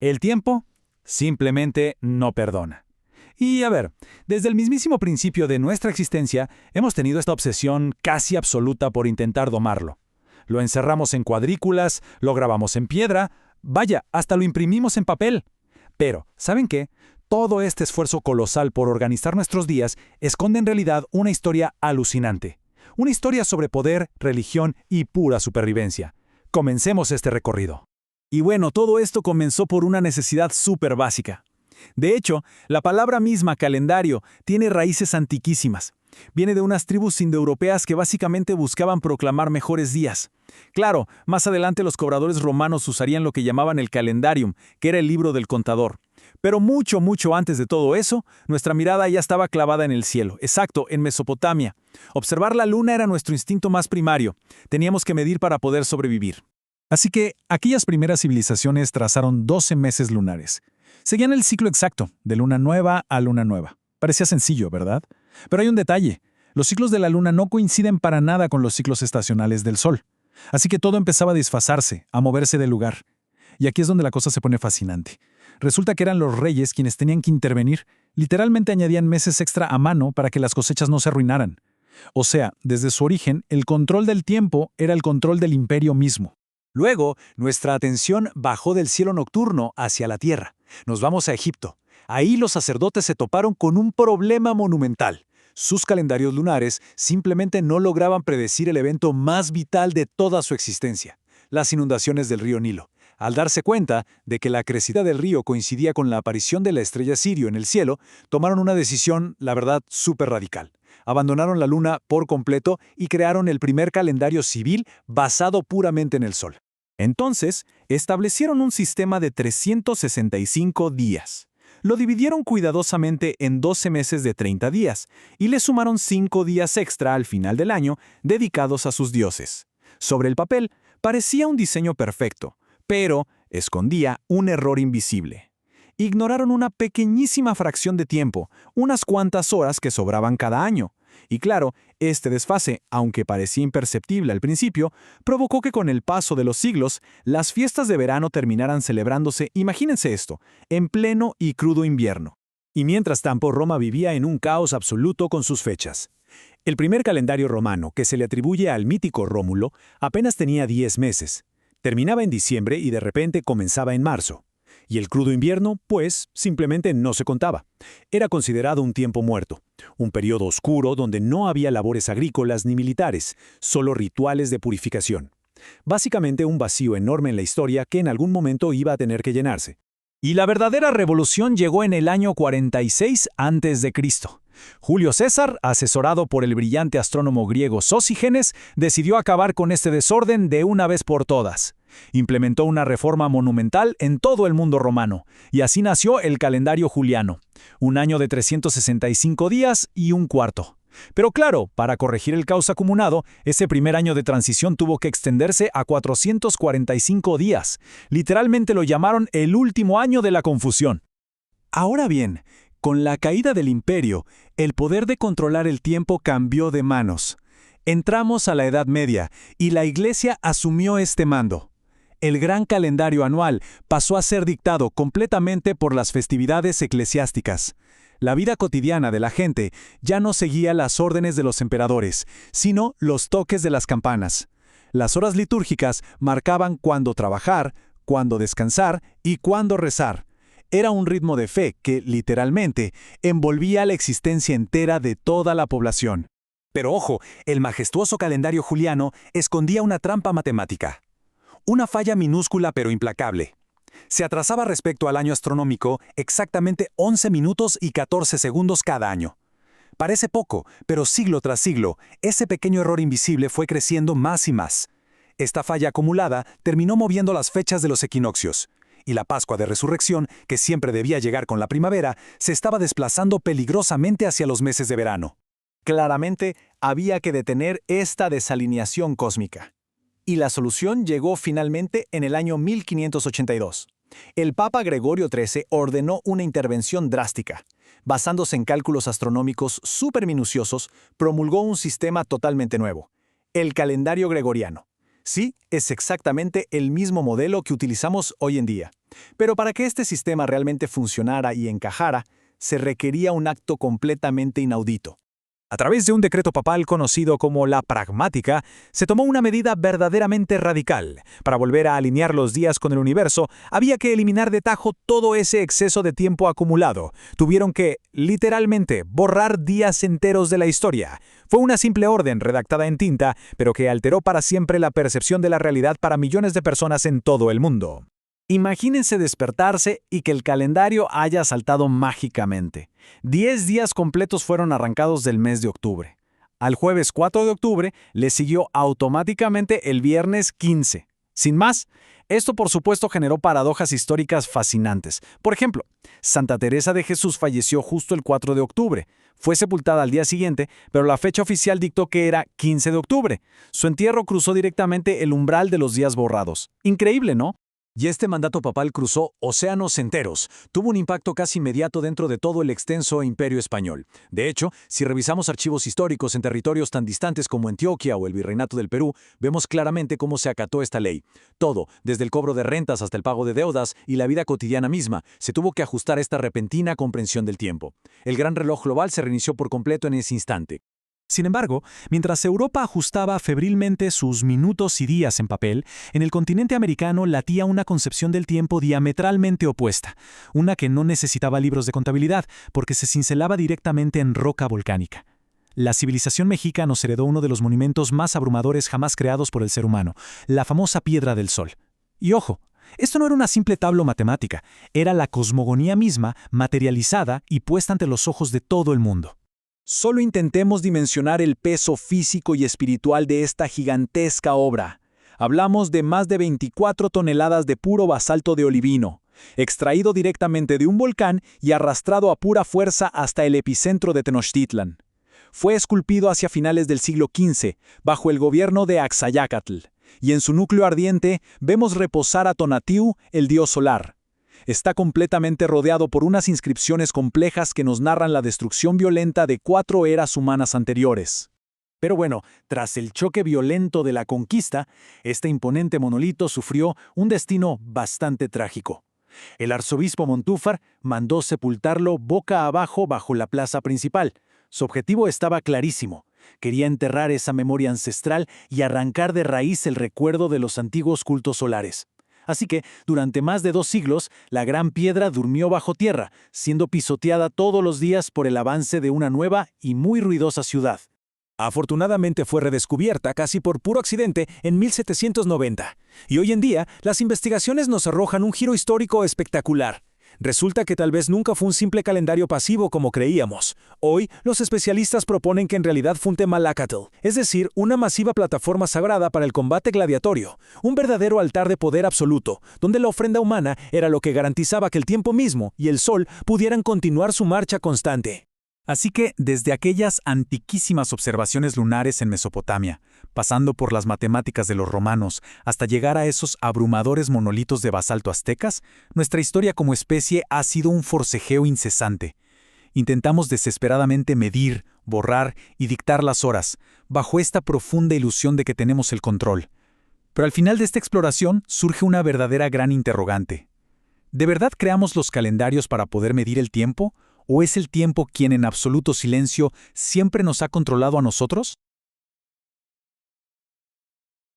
El tiempo simplemente no perdona. Y a ver, desde el mismísimo principio de nuestra existencia hemos tenido esta obsesión casi absoluta por intentar domarlo. Lo encerramos en cuadrículas, lo grabamos en piedra, vaya, hasta lo imprimimos en papel. Pero, ¿saben qué? Todo este esfuerzo colosal por organizar nuestros días esconde en realidad una historia alucinante. Una historia sobre poder, religión y pura supervivencia. Comencemos este recorrido. Y bueno, todo esto comenzó por una necesidad súper básica. De hecho, la palabra misma calendario tiene raíces antiquísimas. Viene de unas tribus indoeuropeas que básicamente buscaban proclamar mejores días. Claro, más adelante los cobradores romanos usarían lo que llamaban el calendarium, que era el libro del contador. Pero mucho, mucho antes de todo eso, nuestra mirada ya estaba clavada en el cielo, exacto, en Mesopotamia. Observar la luna era nuestro instinto más primario. Teníamos que medir para poder sobrevivir. Así que aquellas primeras civilizaciones trazaron 12 meses lunares. Seguían el ciclo exacto, de luna nueva a luna nueva. Parecía sencillo, ¿verdad? Pero hay un detalle. Los ciclos de la luna no coinciden para nada con los ciclos estacionales del sol. Así que todo empezaba a desfasarse, a moverse del lugar. Y aquí es donde la cosa se pone fascinante. Resulta que eran los reyes quienes tenían que intervenir. Literalmente añadían meses extra a mano para que las cosechas no se arruinaran. O sea, desde su origen, el control del tiempo era el control del imperio mismo. Luego, nuestra atención bajó del cielo nocturno hacia la tierra. Nos vamos a Egipto. Ahí los sacerdotes se toparon con un problema monumental. Sus calendarios lunares simplemente no lograban predecir el evento más vital de toda su existencia, las inundaciones del río Nilo. Al darse cuenta de que la crecida del río coincidía con la aparición de la estrella Sirio en el cielo, tomaron una decisión, la verdad, súper radical. Abandonaron la luna por completo y crearon el primer calendario civil basado puramente en el sol. Entonces, establecieron un sistema de 365 días. Lo dividieron cuidadosamente en 12 meses de 30 días y le sumaron 5 días extra al final del año dedicados a sus dioses. Sobre el papel, parecía un diseño perfecto, pero escondía un error invisible. Ignoraron una pequeñísima fracción de tiempo, unas cuantas horas que sobraban cada año. Y claro, este desfase, aunque parecía imperceptible al principio, provocó que con el paso de los siglos, las fiestas de verano terminaran celebrándose, imagínense esto, en pleno y crudo invierno. Y mientras tanto, Roma vivía en un caos absoluto con sus fechas. El primer calendario romano, que se le atribuye al mítico Rómulo, apenas tenía 10 meses. Terminaba en diciembre y de repente comenzaba en marzo. Y el crudo invierno, pues, simplemente no se contaba. Era considerado un tiempo muerto, un periodo oscuro donde no había labores agrícolas ni militares, solo rituales de purificación. Básicamente un vacío enorme en la historia que en algún momento iba a tener que llenarse. Y la verdadera revolución llegó en el año 46 a.C. Julio César, asesorado por el brillante astrónomo griego Sosígenes, decidió acabar con este desorden de una vez por todas. Implementó una reforma monumental en todo el mundo romano, y así nació el calendario juliano, un año de 365 días y un cuarto. Pero claro, para corregir el caos acumulado, ese primer año de transición tuvo que extenderse a 445 días. Literalmente lo llamaron el último año de la confusión. Ahora bien, con la caída del imperio, el poder de controlar el tiempo cambió de manos. Entramos a la Edad Media y la Iglesia asumió este mando. El gran calendario anual pasó a ser dictado completamente por las festividades eclesiásticas. La vida cotidiana de la gente ya no seguía las órdenes de los emperadores, sino los toques de las campanas. Las horas litúrgicas marcaban cuándo trabajar, cuándo descansar y cuándo rezar. Era un ritmo de fe que, literalmente, envolvía la existencia entera de toda la población. Pero ojo, el majestuoso calendario juliano escondía una trampa matemática. Una falla minúscula pero implacable. Se atrasaba respecto al año astronómico exactamente 11 minutos y 14 segundos cada año. Parece poco, pero siglo tras siglo, ese pequeño error invisible fue creciendo más y más. Esta falla acumulada terminó moviendo las fechas de los equinoccios, y la Pascua de Resurrección, que siempre debía llegar con la primavera, se estaba desplazando peligrosamente hacia los meses de verano. Claramente, había que detener esta desalineación cósmica. Y la solución llegó finalmente en el año 1582. El Papa Gregorio XIII ordenó una intervención drástica. Basándose en cálculos astronómicos súper minuciosos, promulgó un sistema totalmente nuevo, el calendario gregoriano. Sí, es exactamente el mismo modelo que utilizamos hoy en día. Pero para que este sistema realmente funcionara y encajara, se requería un acto completamente inaudito. A través de un decreto papal conocido como la pragmática, se tomó una medida verdaderamente radical. Para volver a alinear los días con el universo, había que eliminar de tajo todo ese exceso de tiempo acumulado. Tuvieron que, literalmente, borrar días enteros de la historia. Fue una simple orden redactada en tinta, pero que alteró para siempre la percepción de la realidad para millones de personas en todo el mundo. Imagínense despertarse y que el calendario haya saltado mágicamente. 10 días completos fueron arrancados del mes de octubre. Al jueves 4 de octubre le siguió automáticamente el viernes 15. Sin más, esto por supuesto generó paradojas históricas fascinantes. Por ejemplo, Santa Teresa de Jesús falleció justo el 4 de octubre. Fue sepultada al día siguiente, pero la fecha oficial dictó que era 15 de octubre. Su entierro cruzó directamente el umbral de los días borrados. Increíble, ¿no? Y este mandato papal cruzó océanos enteros. Tuvo un impacto casi inmediato dentro de todo el extenso imperio español. De hecho, si revisamos archivos históricos en territorios tan distantes como Antioquia o el Virreinato del Perú, vemos claramente cómo se acató esta ley. Todo, desde el cobro de rentas hasta el pago de deudas y la vida cotidiana misma, se tuvo que ajustar a esta repentina comprensión del tiempo. El gran reloj global se reinició por completo en ese instante. Sin embargo, mientras Europa ajustaba febrilmente sus minutos y días en papel, en el continente americano latía una concepción del tiempo diametralmente opuesta, una que no necesitaba libros de contabilidad, porque se cincelaba directamente en roca volcánica. La civilización mexica nos heredó uno de los monumentos más abrumadores jamás creados por el ser humano, la famosa Piedra del Sol. Y ojo, esto no era una simple tabla matemática, era la cosmogonía misma materializada y puesta ante los ojos de todo el mundo. Solo intentemos dimensionar el peso físico y espiritual de esta gigantesca obra. Hablamos de más de 24 toneladas de puro basalto de olivino, extraído directamente de un volcán y arrastrado a pura fuerza hasta el epicentro de Tenochtitlan. Fue esculpido hacia finales del siglo XV, bajo el gobierno de Axayácatl, y en su núcleo ardiente vemos reposar a Tonatiuh, el dios solar. Está completamente rodeado por unas inscripciones complejas que nos narran la destrucción violenta de 4 eras humanas anteriores. Pero bueno, tras el choque violento de la conquista, este imponente monolito sufrió un destino bastante trágico. El arzobispo Montúfar mandó sepultarlo boca abajo bajo la plaza principal. Su objetivo estaba clarísimo. Quería enterrar esa memoria ancestral y arrancar de raíz el recuerdo de los antiguos cultos solares. Así que, durante más de 2 siglos, la gran piedra durmió bajo tierra, siendo pisoteada todos los días por el avance de una nueva y muy ruidosa ciudad. Afortunadamente fue redescubierta casi por puro accidente en 1790, y hoy en día las investigaciones nos arrojan un giro histórico espectacular. Resulta que tal vez nunca fue un simple calendario pasivo como creíamos. Hoy, los especialistas proponen que en realidad fue un Temalacatl, es decir, una masiva plataforma sagrada para el combate gladiatorio, un verdadero altar de poder absoluto, donde la ofrenda humana era lo que garantizaba que el tiempo mismo y el sol pudieran continuar su marcha constante. Así que, desde aquellas antiquísimas observaciones lunares en Mesopotamia, pasando por las matemáticas de los romanos, hasta llegar a esos abrumadores monolitos de basalto aztecas, nuestra historia como especie ha sido un forcejeo incesante. Intentamos desesperadamente medir, borrar y dictar las horas, bajo esta profunda ilusión de que tenemos el control. Pero al final de esta exploración surge una verdadera gran interrogante. ¿De verdad creamos los calendarios para poder medir el tiempo? ¿O es el tiempo quien en absoluto silencio siempre nos ha controlado a nosotros?